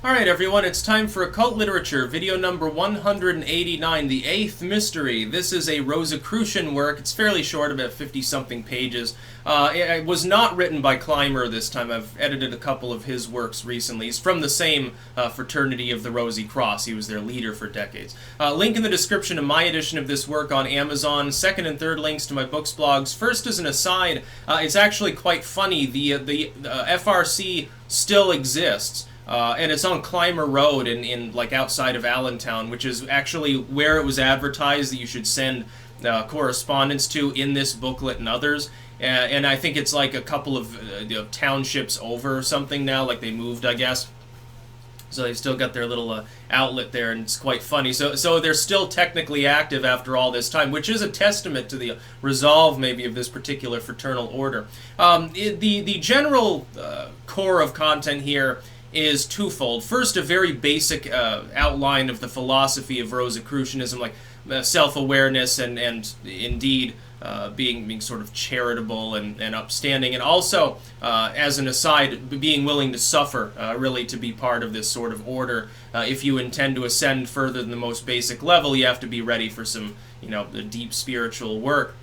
Alright everyone, it's time for Occult Literature, video number 189, The Aeth Mystery. This is a Rosicrucian work. It's fairly short, about 50-something pages. It was not written by Clymer this time. I've edited a couple of his works recently. He's from the same fraternity of the Rosy Cross. He was their leader for decades. Link in the description to my edition of this work on Amazon. Second and third links to my books blogs. First, as an aside, it's actually quite funny. The FRC still exists. And it's on Clymer Road in like outside of Allentown, which is actually where it was advertised that you should send correspondence to in this booklet and others. And I think it's like a couple of townships over or something now, like they moved, I guess. So they've still got their little outlet there, and it's quite funny. So they're still technically active after all this time, which is a testament to the resolve, maybe, of this particular fraternal order. The general core of content here is twofold. First, a very basic outline of the philosophy of Rosicrucianism, like self-awareness and indeed being sort of charitable and upstanding, and also, as an aside, being willing to suffer, really, to be part of this sort of order. If you intend to ascend further than the most basic level, you have to be ready for some, deep spiritual work.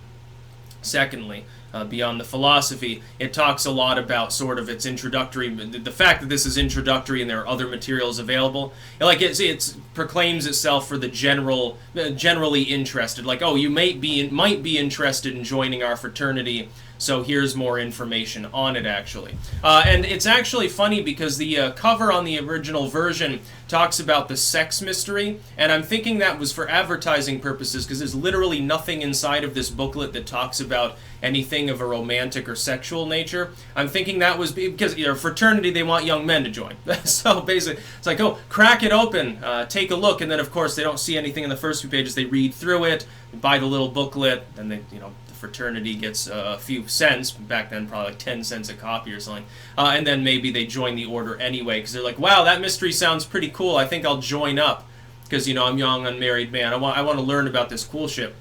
Secondly, beyond the philosophy, it talks a lot about sort of its introductory, the fact that this is introductory and there are other materials available. Like it proclaims itself for the generally interested. Like, oh, you might be interested in joining our fraternity, so here's more information on it, actually. And it's actually funny because the cover on the original version talks about the sex mystery, and I'm thinking that was for advertising purposes because there's literally nothing inside of this booklet that talks about anything of a romantic or sexual nature. I'm thinking that was because, fraternity, they want young men to join. So basically, it's like, oh, crack it open, take a look, and then of course they don't see anything in the first few pages. They read through it, buy the little booklet, and they, the fraternity gets a few cents, back then probably like 10 cents a copy or something, and then maybe they join the order anyway, because they're like, wow, that mystery sounds pretty cool, I think I'll join up, because, I'm a young, unmarried man, I want to learn about this cool shit.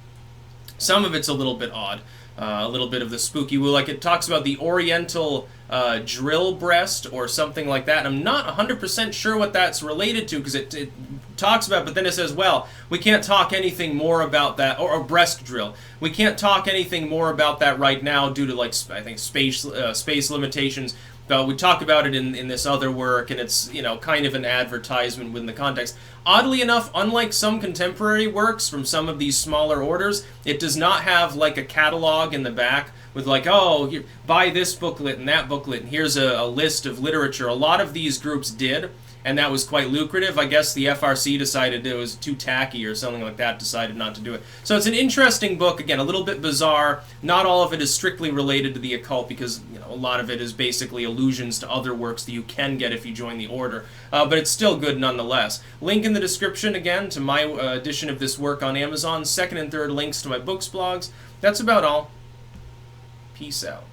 Some of it's a little bit odd, a little bit of the spooky woo, like it talks about the Oriental drill breast or something like that, and I'm not 100% sure what that's related to, because it talks about, but then it says, well, we can't talk anything more about that, or breast drill. We can't talk anything more about that right now due to, like, I think space limitations. But we talk about it in this other work, and it's, kind of an advertisement within the context. Oddly enough, unlike some contemporary works from some of these smaller orders, it does not have, like, a catalog in the back with, like, oh, here, buy this booklet and that booklet, and here's a list of literature. A lot of these groups did, and that was quite lucrative. I guess the FRC decided it was too tacky or something like that, decided not to do it. So it's an interesting book, again, a little bit bizarre. Not all of it is strictly related to the occult because, a lot of it is basically allusions to other works that you can get if you join the order. But it's still good nonetheless. Link in the description, again, to my edition of this work on Amazon. Second and third links to my books blogs. That's about all. Peace out.